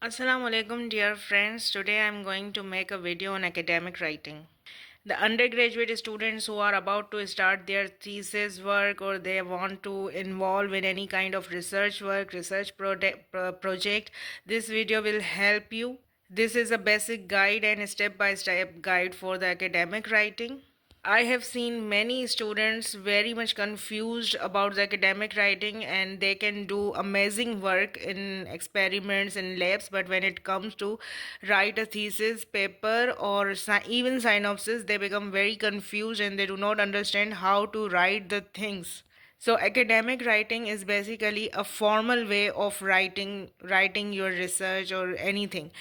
Assalamu alaikum, dear friends. Today I'm going to make a video on academic writing. The undergraduate students who are about to start their thesis work or they want to involve in any kind of research work, project, this video will help you. This is a basic guide and step by step guide for the academic writing. I have seen many students very much confused about the academic writing and they can do amazing work in experiments and labs, but when it comes to write a thesis, paper, or even synopsis, they become very confused and they do not understand how to write the things. So academic writing is basically a formal way of writing your research or anything.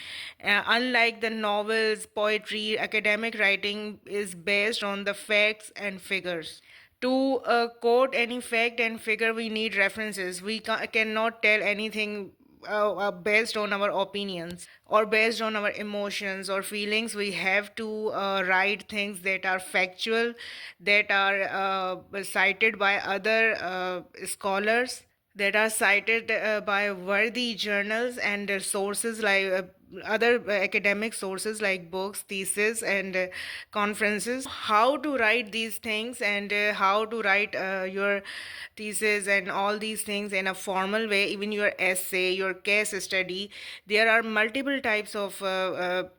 Unlike the novels, poetry, academic writing is based on the facts and figures. To quote any fact and figure, we need references. We cannot tell anything based on our opinions or based on our emotions or feelings. We have to write things that are factual, that are cited by other scholars, that are cited by worthy journals and sources like other academic sources like books, theses, and conferences. How to write these things and how to write your thesis and all these things in a formal way, even your essay, your case study. There are multiple types of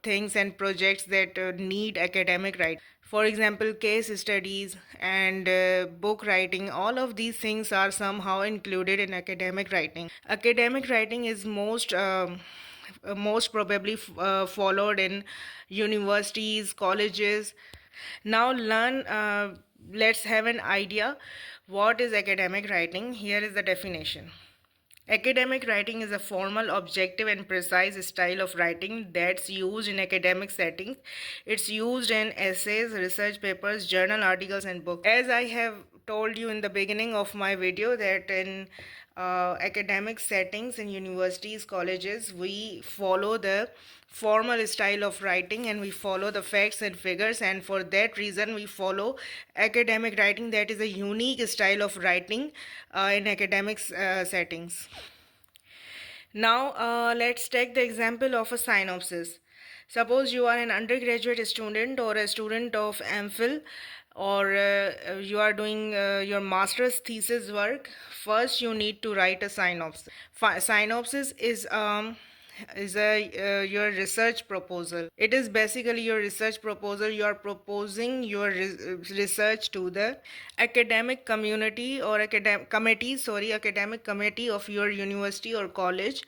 things and projects that need academic writing. For example, case studies and book writing, all of these things are somehow included in academic writing. Academic writing is most probably followed in universities, colleges. Now let's have an idea what is academic writing. Here is the definition. Academic writing is a formal, objective, and precise style of writing that's used in academic settings. It's used in essays, research papers, journal articles, and books. As I have told you in the beginning of my video, that in academic settings in universities, colleges, we follow the formal style of writing and we follow the facts and figures, and for that reason we follow academic writing. That is a unique style of writing in academic settings. Now let's take the example of a synopsis. Suppose you are an undergraduate student or a student of MPhil, or you are doing your master's thesis work. First you need to write a synopsis. Synopsis is a your research proposal. It is basically your research proposal. You are proposing your research to the academic community or academic committee of your university or college.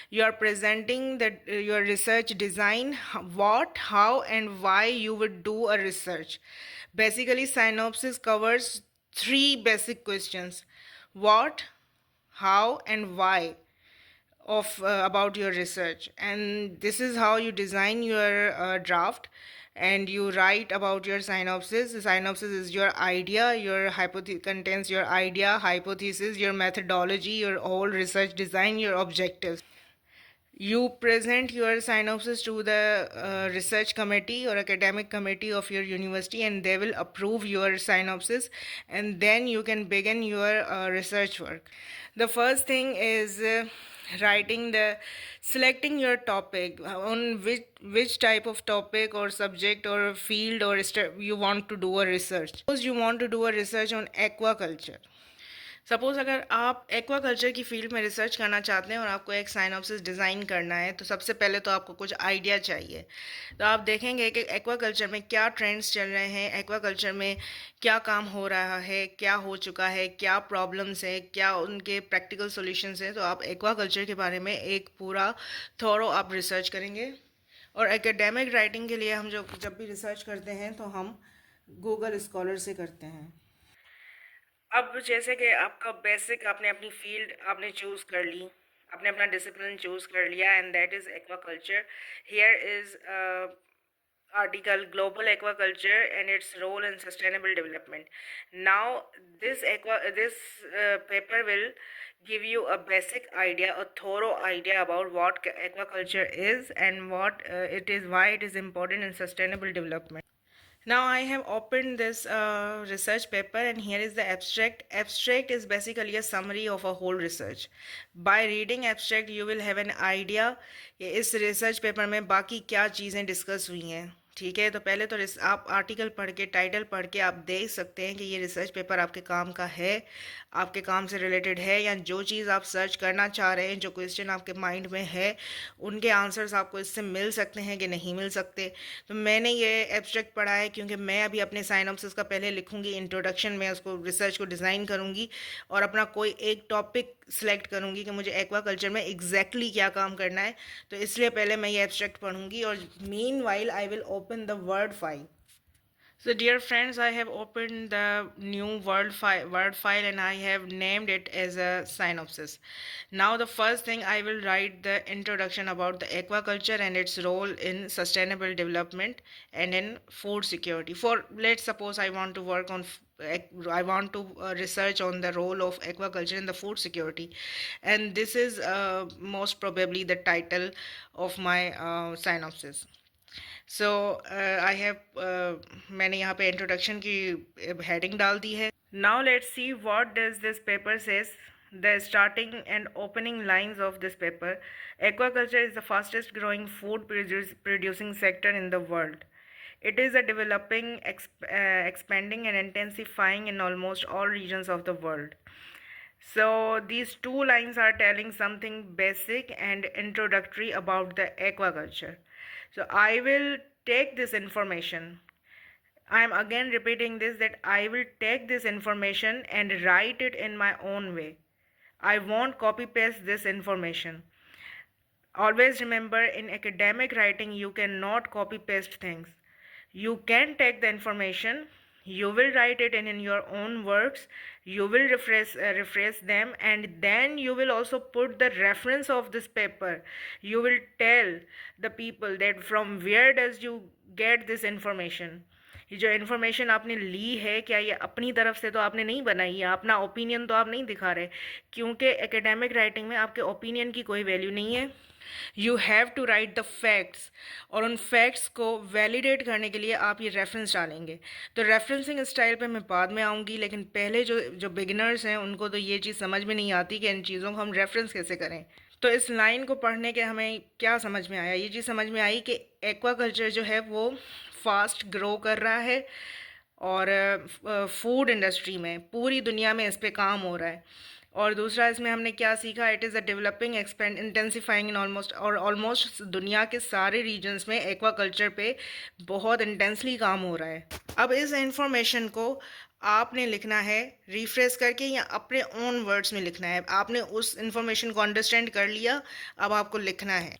You are presenting that your research design, what, how, and why you would do a research. Basically, synopsis covers three basic questions: what, how, and why of about your research. And this is how you design your draft, and you write about your synopsis. The synopsis is your idea, your hypothesis contains your idea, hypothesis, your methodology, your whole research design, your objectives. You present your synopsis to the research committee or academic committee of your university, and they will approve your synopsis, and then you can begin your research work. The first thing is writing the selecting your topic, on which type of topic or subject or field or you want to do a research. Suppose you want to do a research on aquaculture. Suppose अगर आप aquaculture की field में research करना चाहते हैं और आपको एक साइनॉप्सिस डिज़ाइन करना है, तो सबसे पहले तो आपको कुछ आइडिया चाहिए। तो आप देखेंगे कि एक्वाकल्चर में क्या ट्रेंड्स चल रहे हैं, एक्वाकल्चर में क्या काम हो रहा है, क्या हो चुका है, क्या प्रॉब्लम्स है, क्या उनके प्रैक्टिकल सॉल्यूशंस हैं। तो आप एक्वाकल्चर के बारे में एक पूरा थॉरो आप रिसर्च करेंगे। और एकेडमिक राइटिंग के लिए हम जब भी रिसर्च करते हैं तो हम गूगल स्कॉलर से करते हैं। अब जैसे कि आपका बेसिक, आपने अपनी फील्ड आपने चूज़ कर ली, आपने अपना डिसिप्लिन चूज़ कर लिया, and that is aquaculture. Here is article global aquaculture and its role in sustainable development. Now this paper will give you a basic idea, a thorough idea about what aquaculture is and what it is, why it is important in sustainable development. Now I have opened this research paper and here is the abstract. Abstract is basically a summary of a whole research. By reading abstract you will have an idea कि इस research paper में बाकी क्या चीज़ें discuss हुई हैं. ठीक है, तो पहले तो आप आर्टिकल पढ़ के, टाइटल पढ़ के आप देख सकते हैं कि ये रिसर्च पेपर आपके काम का है, आपके काम से रिलेटेड है, या जो चीज़ आप सर्च करना चाह रहे हैं, जो क्वेश्चन आपके माइंड में है, उनके आंसर्स आपको इससे मिल सकते हैं कि नहीं मिल सकते. तो मैंने ये एब्स्ट्रैक्ट पढ़ा है क्योंकि मैं अभी अपने साइनॉप्सिस का पहले लिखूंगी इंट्रोडक्शन में, उसको रिसर्च को डिज़ाइन करूंगी और अपना कोई एक टॉपिक सेलेक्ट करूंगी कि मुझे एक्वाकल्चर में एग्जैक्टली क्या काम करना है. तो इसलिए पहले मैं ये एब्स्ट्रैक्ट पढ़ूंगी और mean while I will open the word file. So dear friends, I have opened the new word file and I have named it as a synopsis. Now the first thing I will write the introduction about the aquaculture and its role in sustainable development and in food security. For let's suppose I want to work on I want to research on the role of aquaculture in the food security, and this is most probably the title of my synopsis. So I have मैंने यहाँ पे introduction की heading डाल दी है. Now let's see what does this paper says. The starting and opening lines of this paper: aquaculture is the fastest growing food producing sector in the world. It is a developing, expanding and intensifying in almost all regions of the world. So these two lines are telling something basic and introductory about the aquaculture. So I will take this information. I am again repeating this, that I will take this information and write it in my own way. I won't copy paste this information. Always remember, in academic writing you cannot copy paste things. You can take the information, you will write it in your own words, you will rephrase them, and then you will also put the reference of this paper. You will tell the people that from where does you get this information. ये जो information आपने ली है, क्या ये अपनी तरफ से तो आपने नहीं बनाई है, अपना ओपिनियन तो आप नहीं दिखा रहे, क्योंकि एकेडमिक राइटिंग में आपके ओपिनियन की कोई वैल्यू नहीं है. You have to write the facts, और उन फैक्ट्स को वैलिडेट करने के लिए आप ये रेफरेंस डालेंगे. तो रेफरेंसिंग स्टाइल पे मैं बाद में आऊँगी, लेकिन पहले जो जो बिगिनर्स हैं उनको तो ये चीज़ समझ में नहीं आती कि इन चीज़ों को हम रेफरेंस कैसे करें. तो इस लाइन को पढ़ने के हमें क्या समझ में आया? ये चीज़ समझ में आई कि एक्वाकल्चर जो है वो फास्ट ग्रो कर रहा है और फूड इंडस्ट्री में पूरी दुनिया में इस पे काम हो रहा है. और दूसरा इसमें हमने क्या सीखा? It is a developing, expand, intensifying in almost दुनिया के सारे रीजन्स में एक्वाकल्चर पे बहुत इंटेंसली काम हो रहा है. अब इस इंफॉर्मेशन को आपने लिखना है रिफ्रेश करके या अपने ओन वर्ड्स में लिखना है. आपने उस इंफॉर्मेशन को अंडरस्टैंड कर लिया, अब आपको लिखना है.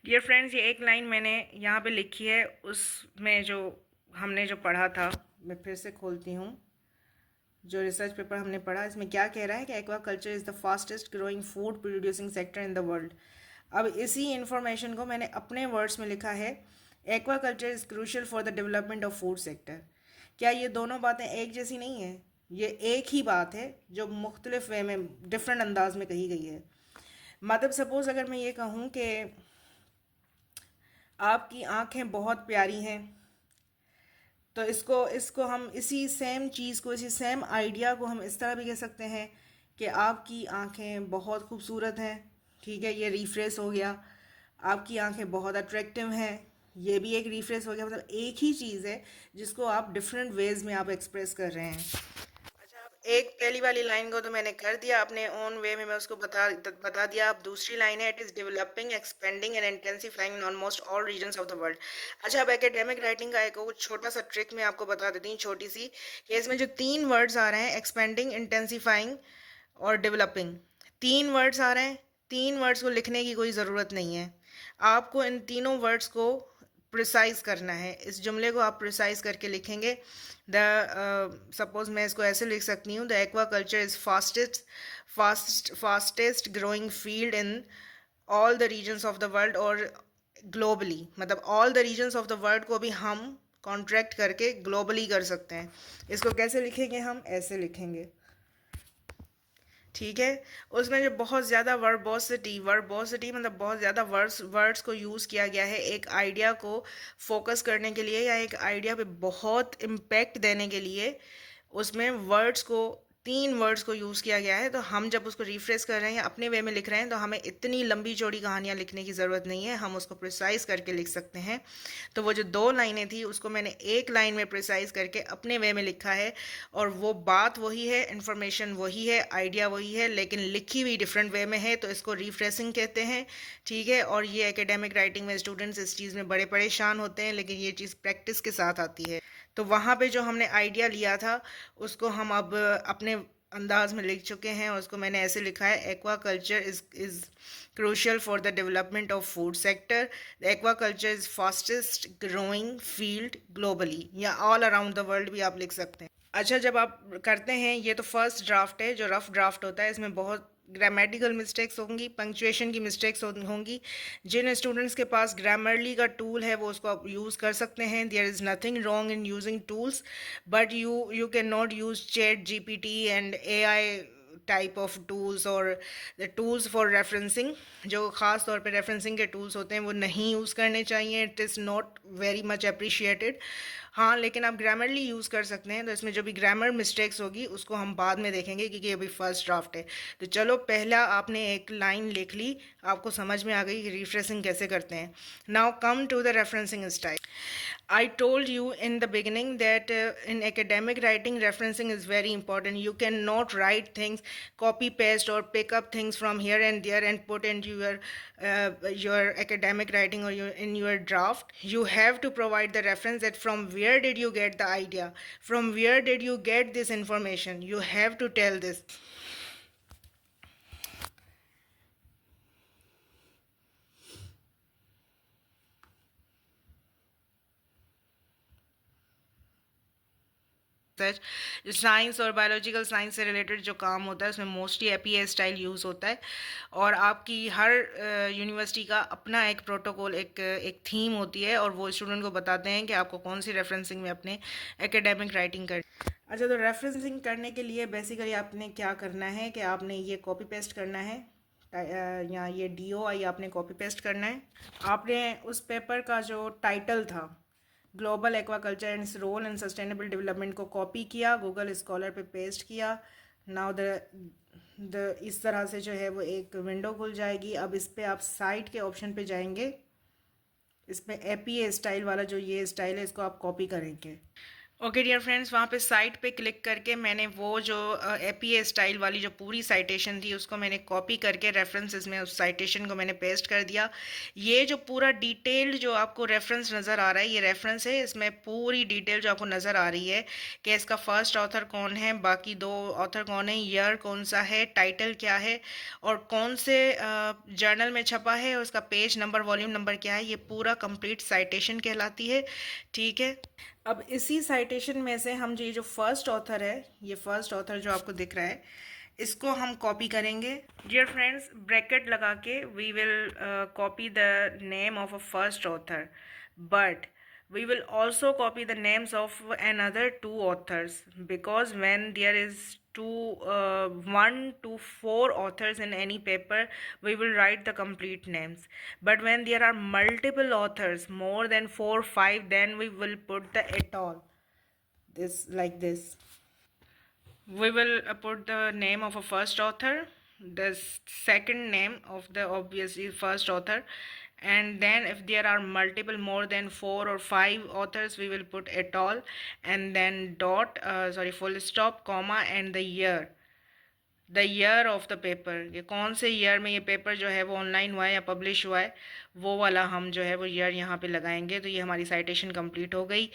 डियर फ्रेंड्स, ये एक लाइन मैंने यहाँ पे लिखी है, उसमें जो हमने जो पढ़ा था, मैं फिर से खोलती हूँ. जो रिसर्च पेपर हमने पढ़ा, इसमें क्या कह रहा है कि aquaculture is the fastest growing food producing sector in the world. अब इसी इंफॉर्मेशन को मैंने अपने वर्ड्स में लिखा है. Aquaculture is crucial for the development of food sector. क्या ये दोनों बातें एक जैसी नहीं है? ये एक ही बात है जो मुख्तलिफ वे में, डिफरेंट अंदाज में कही गई है. मतलब सपोज अगर मैं ये कहूँ कि आपकी आँखें बहुत प्यारी हैं, तो इसको हम इसी सेम चीज़ को, इसी सेम आइडिया को हम इस तरह भी कह सकते हैं कि आपकी आंखें बहुत खूबसूरत हैं. ठीक है, ये रिफ्रेश हो गया. आपकी आंखें बहुत अट्रैक्टिव हैं, ये भी एक रिफ्रेश हो गया. मतलब एक ही चीज़ है जिसको आप डिफरेंट वेज में आप एक्सप्रेस कर रहे हैं. एक पहली वाली लाइन को तो मैंने कर दिया अपने ओन वे में, मैं उसको बता दिया. अब दूसरी लाइन है, it is developing, expanding and intensifying in almost all regions of the world. अच्छा, अब एकेडमिक राइटिंग का एक छोटा सा ट्रिक मैं आपको बता देती हूँ, छोटी सी, कि इसमें जो 3 वर्ड्स आ रहे हैं, एक्सपेंडिंग, इंटेंसिफाइंग और डेवलपिंग, 3 वर्ड्स आ रहे हैं. 3 वर्ड्स को लिखने की कोई ज़रूरत नहीं है. आपको इन तीनों वर्ड्स को प्रिसाइज करना है. इस जुमले को आप प्रिसाइज करके लिखेंगे. सपोज मैं इसको ऐसे लिख सकती हूँ, the aquaculture is fastest growing field in all the regions of the world, और ग्लोबली, मतलब all the regions of the world को भी हम कॉन्ट्रैक्ट करके ग्लोबली कर सकते हैं. इसको कैसे लिखेंगे? हम ऐसे लिखेंगे. ठीक है। उसमें जो बहुत ज़्यादा वर्बोसिटी मतलब बहुत ज़्यादा वर्ड्स को यूज़ किया गया है एक आइडिया को फोकस करने के लिए या एक आइडिया पे बहुत इम्पैक्ट देने के लिए। उसमें वर्ड्स को 3 वर्ड्स को यूज़ किया गया है, तो हम जब उसको रिफ्रेश कर रहे हैं या अपने वे में लिख रहे हैं तो हमें इतनी लंबी चौड़ी कहानियाँ लिखने की ज़रूरत नहीं है, हम उसको प्रिसाइज करके लिख सकते हैं। तो वो जो 2 लाइनें थी उसको मैंने 1 लाइन में प्रिसाइज करके अपने वे में लिखा है, और वो बात वही है, इन्फॉर्मेशन वही है, आइडिया वही है, लेकिन लिखी हुई डिफरेंट वे में है, तो इसको रिफ्रेशिंग कहते हैं। ठीक है। और ये एकेडमिक राइटिंग में स्टूडेंट्स इस चीज़ में बड़े परेशान होते हैं, लेकिन ये चीज़ प्रैक्टिस के साथ आती है। तो वहाँ पे जो हमने आइडिया लिया था उसको हम अब अपने अंदाज में लिख चुके हैं। उसको मैंने ऐसे लिखा है, aqua culture is crucial for the development of food sector. The aqua culture is fastest growing field globally, या ऑल अराउंड द वर्ल्ड भी आप लिख सकते हैं। अच्छा, जब आप करते हैं, ये तो फर्स्ट ड्राफ्ट है जो रफ ड्राफ्ट होता है, इसमें बहुत ग्रामेटिकल मिस्टेक्स होंगी, पंक्चुएशन की मिस्टेक्स होंगी। जिन स्टूडेंट्स के पास ग्रामरली का टूल है वो उसको आप यूज़ कर सकते हैं। There is nothing wrong in using tools, but you can not use chat GPT and AI type of tools, और द टूल्स फॉर रेफरेंसिंग, जो ख़ास तौर पे रेफरेंसिंग के टूल्स होते हैं वो नहीं यूज़ करने चाहिए। It is not very much appreciated. हाँ, लेकिन आप ग्रामरली यूज़ कर सकते हैं। तो इसमें जो भी ग्रामर मिस्टेक्स होगी उसको हम बाद में देखेंगे, क्योंकि अभी फर्स्ट ड्राफ्ट है। तो चलो, पहला आपने एक लाइन लिख ली, आपको समझ में आ गई कि रिफ्रेशिंग कैसे करते हैं। Now come to the referencing style. I told you in the beginning that in academic writing, referencing is very important. You cannot write things, copy paste, or pick up things from here and there and put into your academic writing or in your draft. You have to provide the reference that from where did you get the idea, from where did you get this information. You have to tell this. Such science और biological science से related जो काम होता है उसमें mostly APA style use होता है। और आपकी हर यूनिवर्सिटी का अपना एक प्रोटोकॉल, एक थीम होती है, और वो स्टूडेंट को बताते हैं कि आपको कौन सी रेफरेंसिंग में अपने एकेडमिक राइटिंग कर। अच्छा, तो रेफरेंसिंग करने के लिए बेसिकली आपने क्या करना है कि आपने ये कॉपी पेस्ट करना है, या ये DOI आपने कॉपी पेस्ट करना है। आपने उस पेपर का जो टाइटल था, global aquaculture and its role in sustainable development, को कॉपी किया, गूगल स्कॉलर पे पेस्ट किया। नाउ द इस तरह से जो है वो एक विंडो खुल जाएगी। अब इस पर आप साइट के ऑप्शन पे जाएंगे, इसमें APA स्टाइल वाला जो ये स्टाइल है इसको आप कॉपी करेंगे। ओके डियर फ्रेंड्स, वहाँ पे साइट पे क्लिक करके मैंने वो जो APA स्टाइल वाली जो पूरी साइटेशन थी उसको मैंने कॉपी करके रेफरेंसेस में उस साइटेशन को मैंने पेस्ट कर दिया। ये जो पूरा डिटेल्ड जो आपको रेफरेंस नज़र आ रहा है, ये रेफरेंस है। इसमें पूरी डिटेल जो आपको नज़र आ रही है कि इसका फर्स्ट ऑथर कौन है, बाकी 2 ऑथर कौन है, ईयर कौन सा है, टाइटल क्या है, और कौन से जर्नल में छपा है, उसका पेज नंबर, वॉल्यूम नंबर क्या है, ये पूरा कंप्लीट साइटेशन कहलाती है। ठीक है। अब इसी साइटेशन में से हम ये जो फर्स्ट ऑथर है, ये फर्स्ट ऑथर जो आपको दिख रहा है, इसको हम कॉपी करेंगे। डियर फ्रेंड्स, ब्रैकेट लगा के we will copy the name of a first author, but we will also copy the names of another 2 authors, because when there is 1 to 4 authors in any paper, we will write the complete names. But when there are multiple authors, more than 4 5, then we will put the et al, this like this. We will put the name of a first author, the second name of the obviously first author, and then if there are multiple, more than 4 or 5 authors, we will put et al, and then full stop, comma, and the year, the year of the paper, ये कौन से year में ये paper जो है वो online हुआ है या पब्लिश हुआ है, वो वाला हम जो है वो ईयर यहाँ पे लगाएंगे। तो ये हमारी साइटेशन कंप्लीट हो गई।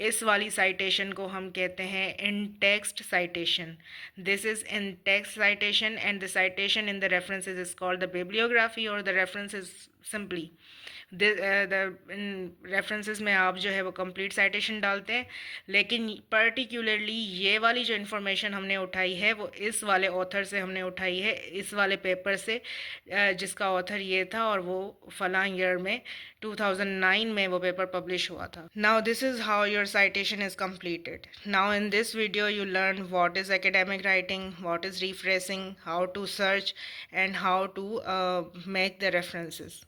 इस वाली साइटेशन को हम कहते हैं in text citation. This is in text citation, and the citation in the references is called the bibliography, और the reference is simply references में आप जो है वो कंप्लीट साइटेशन डालते हैं। लेकिन पर्टिकुलरली ये वाली जो इन्फॉर्मेशन हमने उठाई है वो इस वाले ऑथर से हमने उठाई है, इस वाले पेपर से, जिसका ऑथर ये था और वो फलां ईयर में 2009 में वो पेपर पब्लिश हुआ था. Now this is how your citation is completed. Now in this video you learn what is academic writing, what is rephrasing, how to search, and how to make the references.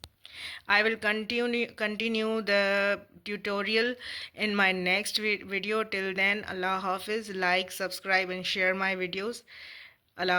I will continue the tutorial in my next video. Till then, Allah Hafiz. Like, subscribe, and share my videos. Allah.